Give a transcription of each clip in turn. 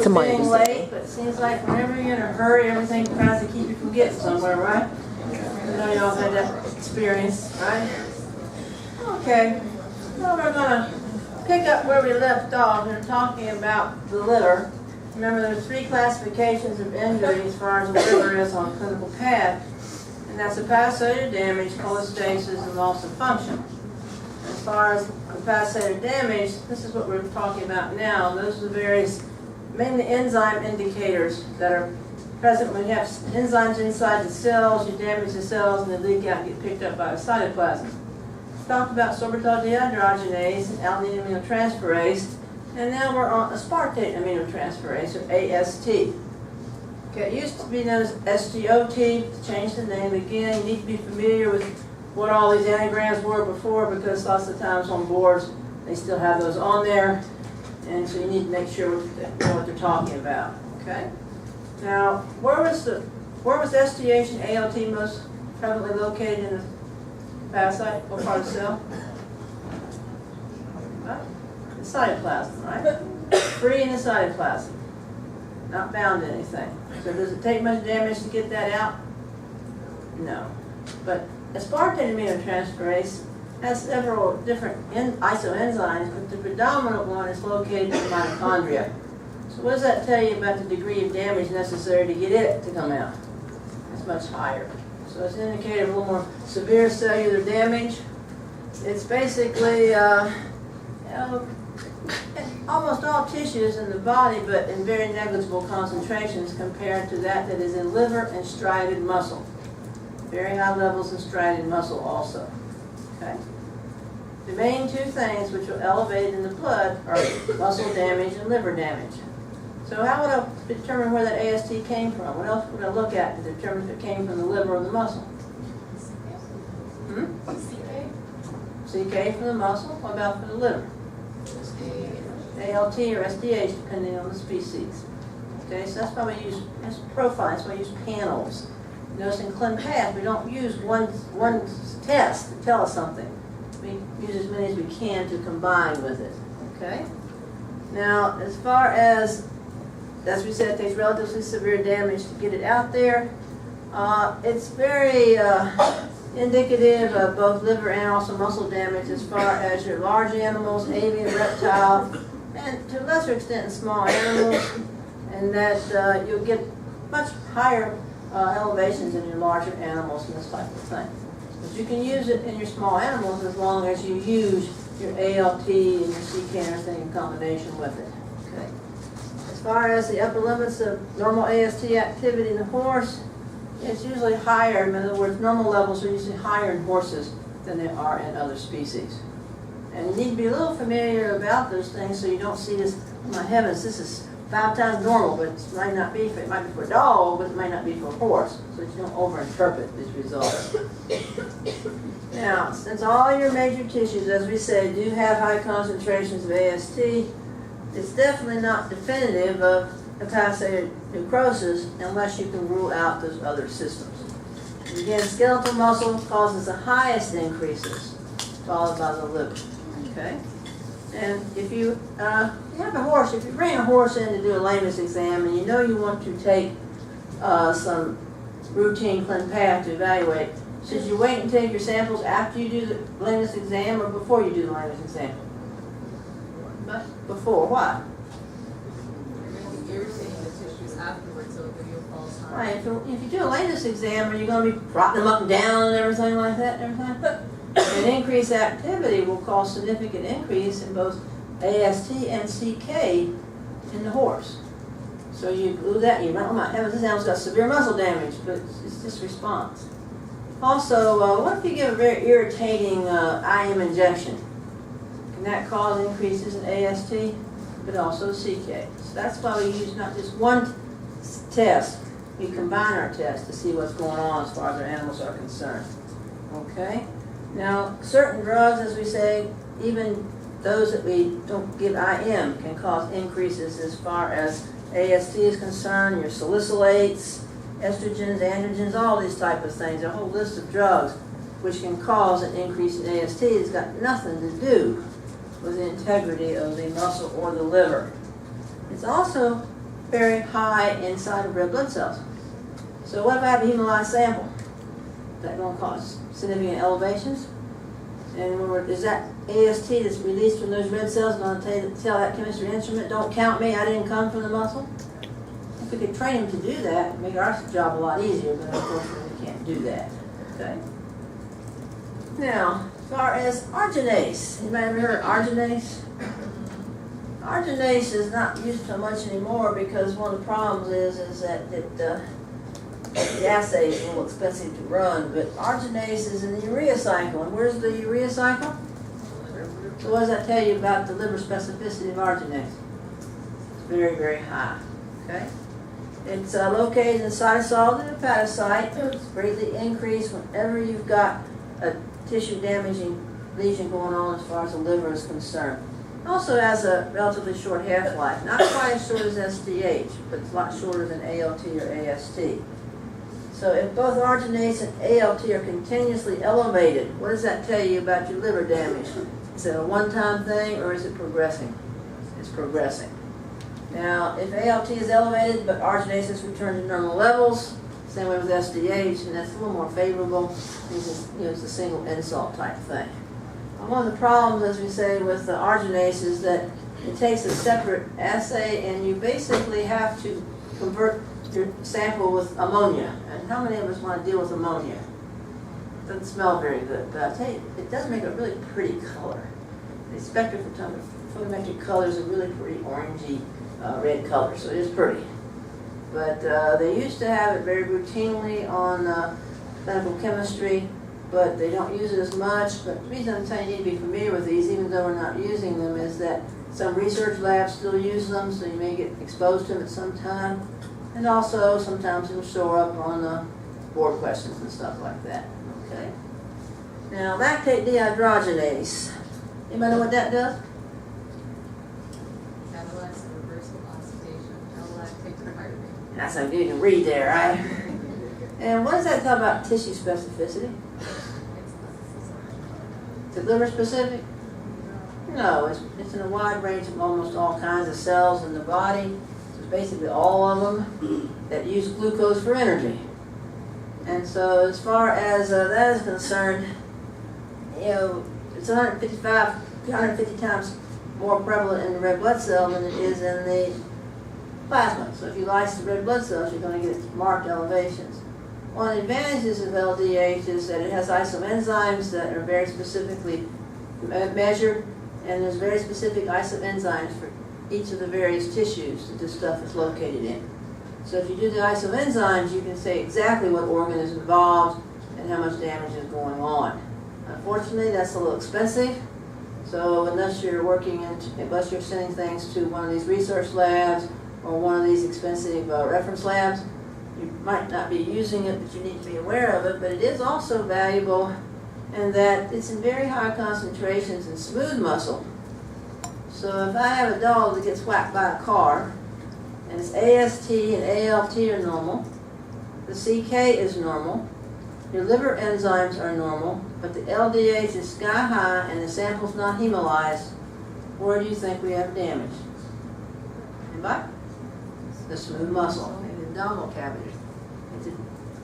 to my being understanding. late, but it seems like whenever you're in a hurry, everything tries to keep you from getting somewhere, right? I know y'all had that experience, right? Okay, well, we're gonna pick up where we left off. We're talking about the liver. Remember, there's 3 classifications of injury as far as the liver is on clinical path, and that's hepatocellular damage, cholestasis, and loss of function. As far as hepatocellular damage, this is what we're talking about now. Those are the various, mainly enzyme indicators that are present when you have enzymes inside the cells. You damage the cells and they leak out and get picked up by the cytoplasm. We talked about sorbitol dehydrogenase and alanine aminotransferase, and now we're on aspartate aminotransferase, or AST. Okay, it used to be known as SGOT. Changed the name again. You need to be familiar with what all these anagrams were before, because lots of times on boards they still have those on there, and so you need to make sure you know what they're talking about. Okay. Now, where was SGH and ALT most prevalently located in the hepatocyte? What part of the cell? The cytoplasm, right? Free in the cytoplasm, not bound to anything. So does it take much damage to get that out? No. But aspartate aminotransferase has several different isoenzymes, but the predominant one is located in the mitochondria. So what does that tell you about the degree of damage necessary to get it to come out? It's much higher. So it's an indicator of a little more severe cellular damage. It's basically in almost all tissues in the body, but in very negligible concentrations compared to that is in liver and striated muscle. Very high levels in striated muscle also. Okay? The main 2 things which are elevated in the blood are muscle damage and liver damage. So how would I determine where that AST came from? What else would I look at to determine if it came from the liver or the muscle? CK from the muscle. What about for the liver? ALT or SDH, depending on the species. Okay, so that's why we use profiles. That's why we use panels. Notice in ClinPath we don't use one test to tell us something. We use as many as we can to combine with it. Okay. Now, as far as we said, it takes relatively severe damage to get it out there. It's very indicative of both liver and also muscle damage as far as your large animals, avian, reptile, and to a lesser extent in small animals, and that you'll get much higher elevations in your larger animals and this type of thing. But you can use it in your small animals as long as you use your ALT and your CK and everything in combination with it. Okay. As far as the upper limits of normal AST activity in the horse, it's usually higher. In other words, normal levels are usually higher in horses than they are in other species. And you need to be a little familiar about those things so you don't see this, oh my heavens, this is 5 times normal, but it might not be for, it might be for a dog, but it might not be for a horse, so that you don't overinterpret these results. Now, since all your major tissues, as we say, do have high concentrations of AST, it's definitely not definitive of hepatocellular necrosis unless you can rule out those other systems. And again, skeletal muscle causes the highest increases, followed by the liver. Okay? And if you have a horse, if you bring a horse in to do a lameness exam and you know you want to take some routine ClinPath to evaluate, should you wait and take your samples after you do the lameness exam or before you do the lameness exam? Before. Why? Irritating the tissues afterwards, so it'll give you a false high. Right. If you do a lameness exam, are you going to be propping them up and down and everything like that? An increased activity will cause significant increase in both AST and CK in the horse. So you do that, you might, oh my heavens, this animal's got severe muscle damage, but it's just response. Also, what if you give a very irritating IM injection? Can that cause increases in AST, but also CK? So that's why we use not just one test, we combine our tests to see what's going on as far as our animals are concerned. Okay? Now, certain drugs, as we say, even those that we don't give IM can cause increases as far as AST is concerned, your salicylates, estrogens, androgens, all these type of things. A whole list of drugs which can cause an increase in AST. It's got nothing to do with the integrity of the muscle or the liver. It's also very high inside of red blood cells. So what if I have a hemolyzed sample? Is that going to cause significant elevations? And is that AST that's released from those red cells going to tell that chemistry instrument, don't count me, I didn't come from the muscle? If we could train them to do that, it'd make our job a lot easier, but unfortunately we can't do that. Okay. Now, as far as arginase, anybody ever heard of arginase? Arginase is not used so much anymore because one of the problems is that the assay is a little expensive to run, but arginase is in the urea cycle. And where's the urea cycle? So what does that tell you about the liver specificity of arginase? It's very, very high. Okay? It's located in the cytosol and hepatocyte. It's greatly increased whenever you've got a tissue damaging lesion going on as far as the liver is concerned. Also has a relatively short half-life, not quite as short as SDH, but it's a lot shorter than ALT or AST. So if both arginase and ALT are continuously elevated, what does that tell you about your liver damage? Is it a one-time thing or is it progressing? It's progressing. Now, if ALT is elevated but arginase has returned to normal levels, same way with SDH, and that's a little more favorable. It's a single insult type thing. One of the problems, as we say, with the arginase is that it takes a separate assay and you basically have to convert your sample with ammonia. And how many of us want to deal with ammonia? It doesn't smell very good, but I'll tell you, it does make a really pretty color. The spectrophotometric colors are really pretty orangey red color, so it is pretty. But they used to have it very routinely on clinical chemistry, but they don't use it as much. But the reason I'm telling you to be familiar with these, even though we're not using them, is that some research labs still use them, so you may get exposed to them at some time. And also, sometimes it'll show up on board questions and stuff like that. Okay. Now, lactate dehydrogenase. Anybody know what that does? Catalyze the reversal oxidation of lactate to pyruvate. That's how you can read there, right? And what does that tell about tissue specificity? Is it liver specific? No, it's in a wide range of almost all kinds of cells in the body. It's basically all of them that use glucose for energy. And so as far as that is concerned, it's 150 times more prevalent in the red blood cell than it is in the plasma. So if you lyse the red blood cells, you're going to get marked elevations. One of the advantages of LDH is that it has isoenzymes that are very specifically measured, and there's very specific isoenzymes for each of the various tissues that this stuff is located in. So if you do the isoenzymes, you can say exactly what organ is involved and how much damage is going on. Unfortunately, that's a little expensive. So unless you're sending things to one of these research labs or one of these expensive reference labs, you might not be using it, but you need to be aware of it. But it is also valuable in that it's in very high concentrations in smooth muscle. So if I have a dog that gets whacked by a car, and its AST and ALT are normal, the CK is normal, your liver enzymes are normal, but the LDH is sky high and the sample's not hemolyzed, where do you think we have damage? Anybody? The smooth muscle, maybe the abdominal cavity.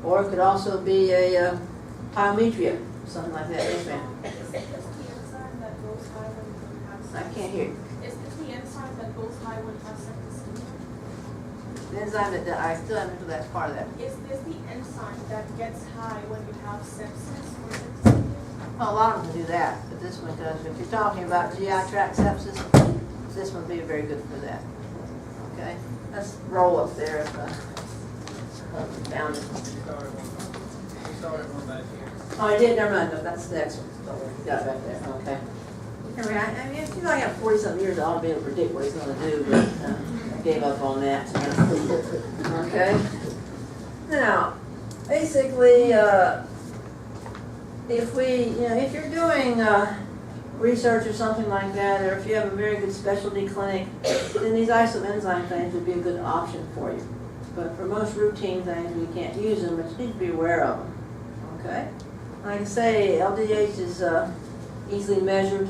Or it could also be a pyometria, something like that. Yes, ma'am. Is the enzyme that goes high when you have I can't hear you. Is this the enzyme that goes high when you have septicemia? The enzyme that I still haven't that's part of that. Is this the enzyme that gets high when you have sepsis or septicemia? Well, a lot of them do that, but this one does. If you're talking about GI tract sepsis, this one would be very good for that. Okay, let's roll up there. Found it. We started one back here. Oh, I did. Never mind. No, that's the next one. Got it back there. Okay. I mean, if you know, I got 40-something years, I'll be able to predict what he's going to do, but I gave up on that. Okay. Now, basically, if you're doing research or something like that, or if you have a very good specialty clinic, then these isoenzyme things would be a good option for you. But for most routine things, we can't use them, but you need to be aware of them. Okay? Like I say, LDH is easily measured,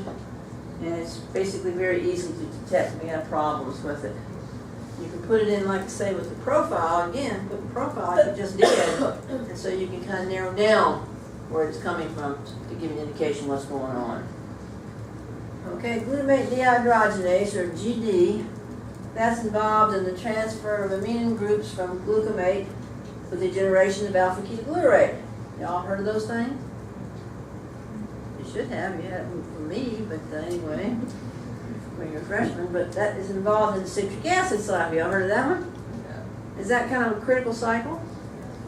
and it's basically very easy to detect if we have problems with it. You can put it in, like I say, with the profile, again, put the profile like you just did, and so you can kind of narrow down where it's coming from to give you an indication what's going on. Okay, glutamate dehydrogenase, or GD, that's involved in the transfer of amine groups from glutamate with the generation of alpha-ketoglutarate. Y'all heard of those things? You should have, you had them from me, but anyway, when you're a freshman, but that is involved in the citric acid cycle. Y'all heard of that one? Is that kind of a critical cycle?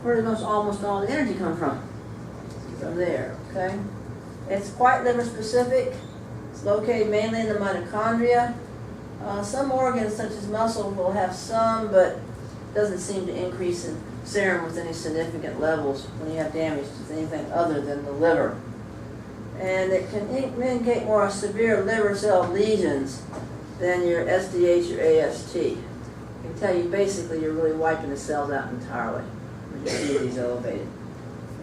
Where does almost all the energy come from? From there, okay? It's quite liver specific. It's located mainly in the mitochondria. Some organs, such as muscle, will have some, but doesn't seem to increase in serum with any significant levels when you have damage to anything other than the liver. And it can indicate more severe liver cell lesions than your SDH or AST. I can tell you basically you're really wiping the cells out entirely when you see these elevated.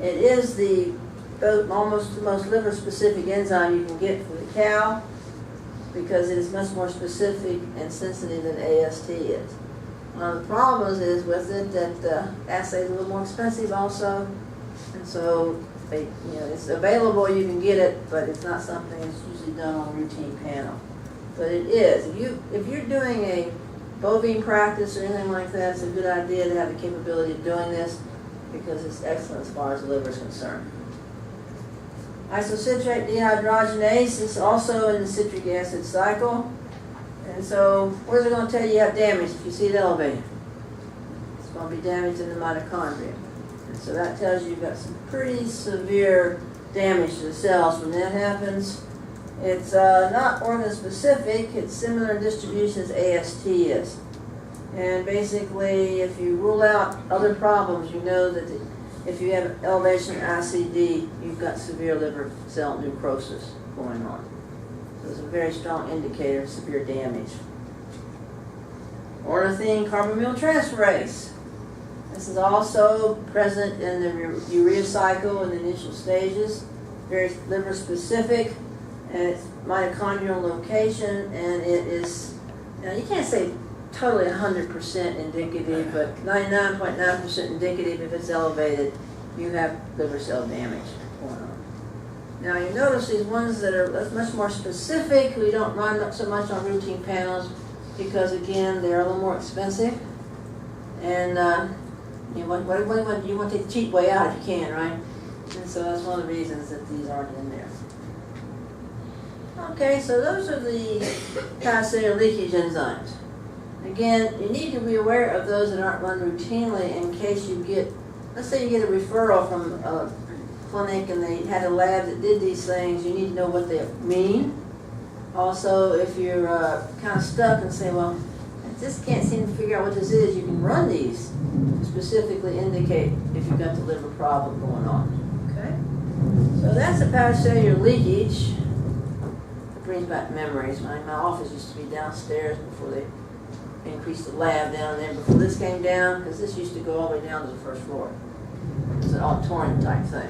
It is almost the most liver specific enzyme you can get for the cow because it is much more specific and sensitive than AST is. One of the problems is with it that the assay is a little more expensive also, and so it's available, you can get it, but it's not something that's usually done on a routine panel. But it is. If you're doing a bovine practice or anything like that, it's a good idea to have the capability of doing this because it's excellent as far as the liver is concerned. Isocitrate dehydrogenase is also in the citric acid cycle. And so, where's it going to tell you have damage if you see it elevated? It's going to be damage in the mitochondria. And so that tells you you've got some pretty severe damage to the cells when that happens. It's not organ specific, it's similar in distribution as AST is. And basically, if you rule out other problems, you know that if you have elevation in ICD, you've got severe liver cell necrosis going on. So it's a very strong indicator of severe damage. Ornithine carbamyltransferase. This is also present in the urea cycle in the initial stages. Very liver specific, and it's mitochondrial location, and it is, now you can't say totally 100% indicative, but 99.9% indicative if it's elevated, you have liver cell damage going on. Now you notice these ones that are much more specific, we don't run so much on routine panels because again, they're a little more expensive. And you want to take the cheap way out if you can, right? And so that's one of the reasons that these aren't in there. Okay, so those are the hepatocellular leakage enzymes. Again, you need to be aware of those that aren't run routinely in case you get, let's say you get a referral from a clinic and they had a lab that did these things, you need to know what they mean. Also, if you're kind of stuck and say, well, I just can't seem to figure out what this is, you can run these to specifically indicate if you've got the liver problem going on. Okay? So that's hepatocellular leakage. It brings back memories. My office used to be downstairs before they increased the lab down there, before this came down, because this used to go all the way down to the first floor. It's an auditorium type thing.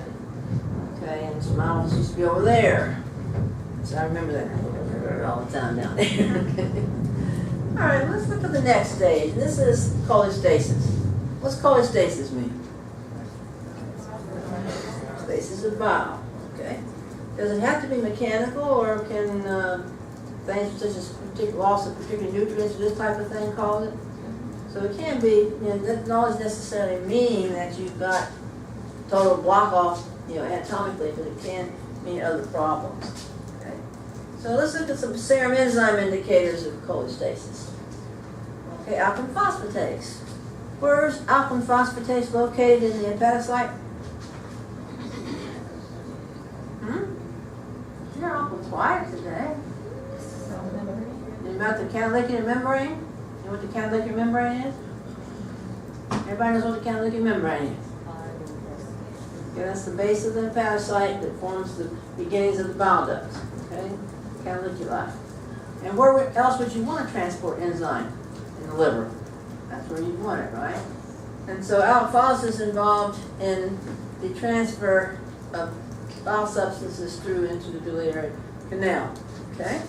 Okay, and so my office used to be over there. So I remember that all the time down there. Okay. All right, let's look at the next stage. This is cholestasis. What's cholestasis mean? Stasis of bile. Okay. Does it have to be mechanical, or can things such as loss of particular nutrients or this type of thing cause it? So it can be, that doesn't always necessarily mean that you've got total block off, anatomically, but it can mean other problems. Okay. So let's look at some serum enzyme indicators of cholestasis. Okay, alkaline phosphatase. Where's alkaline phosphatase located in the hepatocyte? You're awful quiet today. About the canalicular membrane? You know what the canalicular membrane is? Everybody knows what the canalicular membrane is. Okay, that's the base of the hepatocyte that forms the beginnings of the bile ducts. Okay, canaliculi. And where else would you want to transport enzyme? In the liver. That's where you want it, right? And so alpha is involved in the transfer of bile substances through into the biliary canal. Okay?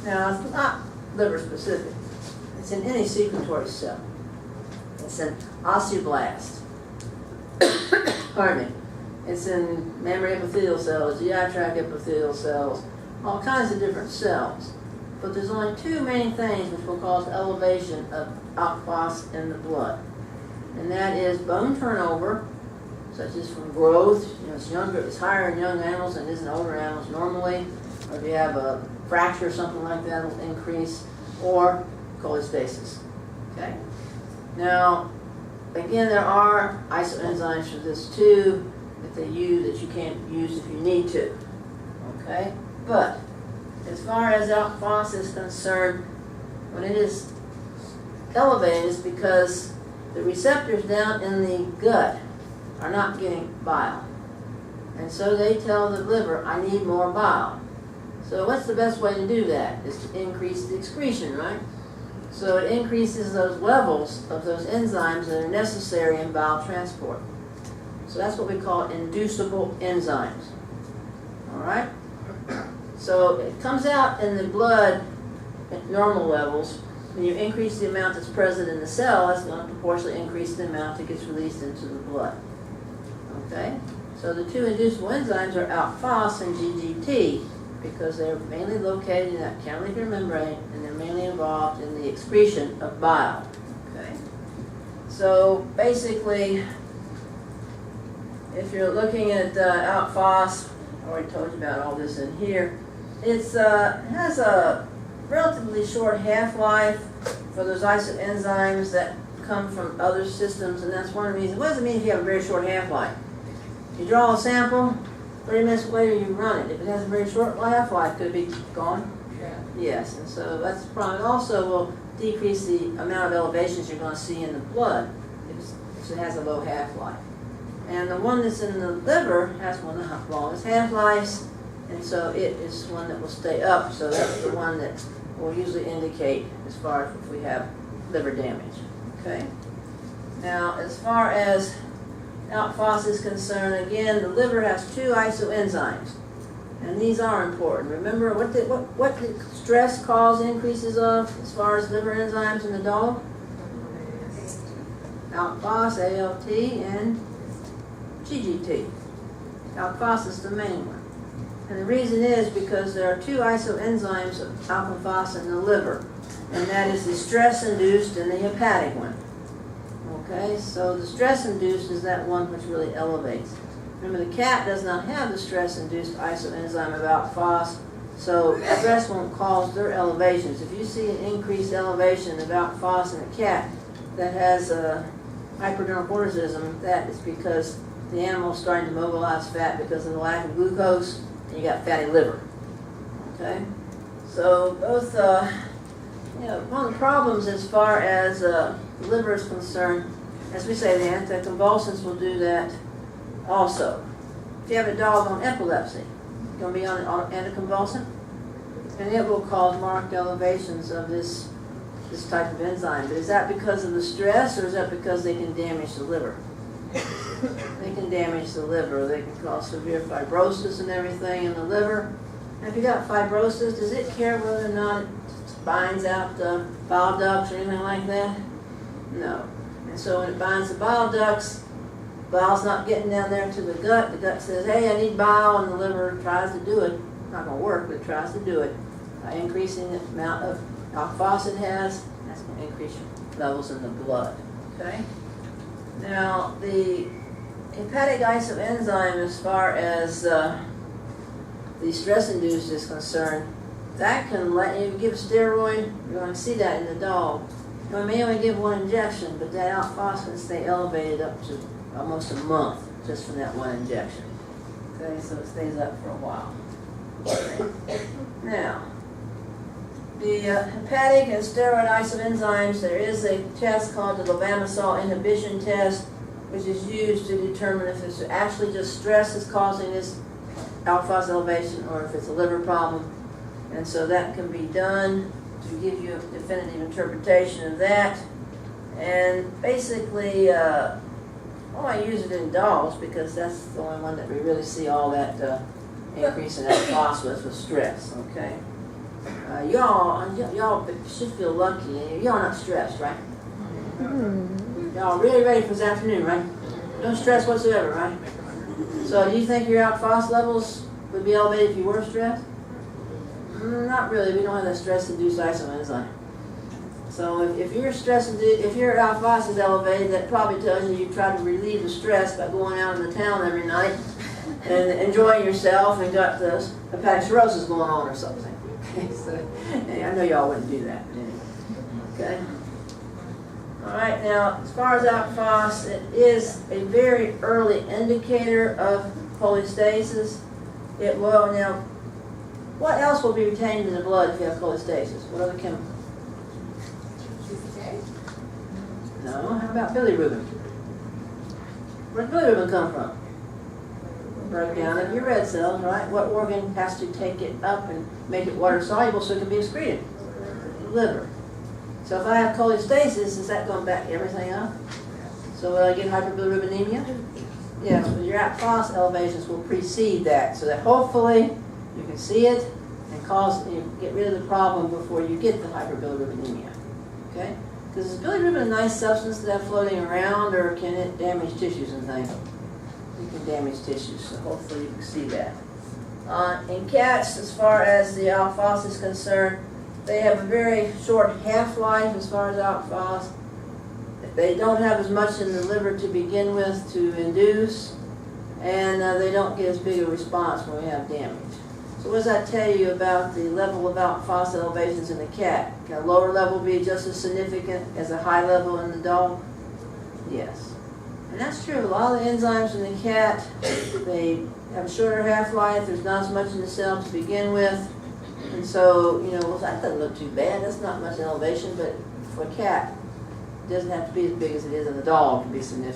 Now it's not liver specific. It's in any secretory cell. It's in osteoblast. Pardon me. It's in mammary epithelial cells, GI tract epithelial cells, all kinds of different cells. But there's only two main things which will cause elevation of alk phos in the blood. And that is bone turnover, such as from growth. It's higher in young animals than it is in older animals normally. Or if you have a fracture or something like that, it'll increase. Or cholestasis. Okay? Now, again, there are isoenzymes for this too that they use that you can't use if you need to. Okay? But as far as alk phos is concerned, when it is elevated, it's because the receptors down in the gut are not getting bile. And so they tell the liver, I need more bile. So what's the best way to do that? Is to increase the excretion, right? So it increases those levels of those enzymes that are necessary in bile transport. So that's what we call inducible enzymes. All right? So it comes out in the blood at normal levels. When you increase the amount that's present in the cell, that's going to proportionally increase the amount that gets released into the blood. Okay? So the two inducible enzymes are alk phos and GGT because they're mainly located in that cantilever membrane and they're mainly involved in the excretion of bile. Okay? So basically, if you're looking at alk phos, I already told you about all this in here, it has a relatively short half-life for those isoenzymes that come from other systems, and that's one of the reasons. What does it mean if you have a very short half-life? You draw a sample, 30 minutes later you run it. If it has a very short half-life, could it be gone? Yeah. Yes, and so that's the problem. It also will decrease the amount of elevations you're going to see in the blood if it has a low half-life. And the one that's in the liver has one of the longest half-lives, and so it is one that will stay up, so that's the one that will usually indicate as far as if we have liver damage. Okay? Now, as far as alk phos is concerned, again, the liver has two isoenzymes, and these are important. Remember, what did stress cause increases of as far as liver enzymes in the dog? Alk phos, ALT, and GGT. Alk phos is the main one. And the reason is because there are two isoenzymes of alk phos in the liver, and that is the stress-induced and the hepatic one. Okay, so the stress-induced is that one which really elevates. Remember, the cat does not have the stress-induced isoenzyme of alk phos, so stress won't cause their elevations. If you see an increased elevation of alk phos in a cat that has hyperdermal corticism, that is because the animal is starting to mobilize fat because of the lack of glucose, and you got fatty liver. Okay? So both, one of the problems as far as the liver is concerned, as we say, the anticonvulsants will do that also. If you have a dog on epilepsy, it's going to be on an anticonvulsant, and it will cause marked elevations of this type of enzyme. But is that because of the stress, or is that because they can damage the liver? They can damage the liver. They can cause severe fibrosis and everything in the liver. And if you got fibrosis, does it care whether or not it binds out the bile ducts or anything like that? No. And so when it binds the bile ducts, bile's not getting down there to the gut. The gut says, hey, I need bile, and the liver tries to do it. Not going to work, but it tries to do it by increasing the amount of alk phos it has. That's going to increase your levels in the blood. Okay? Now, the hepatic isoenzyme, as far as the stress-induced is concerned, that can let you give a steroid. You're going to see that in the dog. You may only give one injection, but that alk phos can stay elevated up to almost a month just from that one injection. Okay, so it stays up for a while. Now, the hepatic and steroid isoenzymes, there is a test called the levamisole inhibition test, which is used to determine if it's actually just stress that's causing this alk phos elevation or if it's a liver problem. And so that can be done to give you a definitive interpretation of that. And basically, I use it in dogs because that's the only one that we really see all that increase in alk phos with stress, okay? Y'all should feel lucky. Y'all not stressed, right? Y'all really ready for this afternoon, right? No stress whatsoever, right? So do you think your alk-phos levels would be elevated if you were stressed? Not really. We don't have that stress-induced isoenzyme. So if you're if your alk-phos is elevated, that probably tells you tried to relieve the stress by going out in the town every night and enjoying yourself and got the hepatic cirrhosis going on or something. Okay, so I know y'all wouldn't do that. Okay. All right. Now, as far as alk-phos, it is a very early indicator of cholestasis. It will now. What else will be retained in the blood if you have cholestasis? What other chemical? No, how about bilirubin? Where does bilirubin come from? Breakdown of your red cells, right? What organ has to take it up and make it water soluble so it can be excreted? The liver. So if I have cholestasis, is that going to back everything up? So will I get hyperbilirubinemia? Yes, well, your alk-phos elevations will precede that, so that hopefully you can see it and get rid of the problem before you get the hyperbilirubinemia. Okay? Because is bilirubin a nice substance to have floating around, or can it damage tissues and things? It can damage tissues, so hopefully you can see that. In cats, as far as the alk-phos is concerned, they have a very short half-life as far as alk-phos. They don't have as much in the liver to begin with to induce, and they don't get as big a response when we have damage. So what does that tell you about the level of alk-phos elevations in the cat? Can a lower level be just as significant as a high level in the dog? Yes. And that's true. A lot of the enzymes in the cat, they have a shorter half-life. There's not as much in the cell to begin with. And so, well, that doesn't look too bad. That's not much elevation, but for a cat, it doesn't have to be as big as it is in the dog to be significant.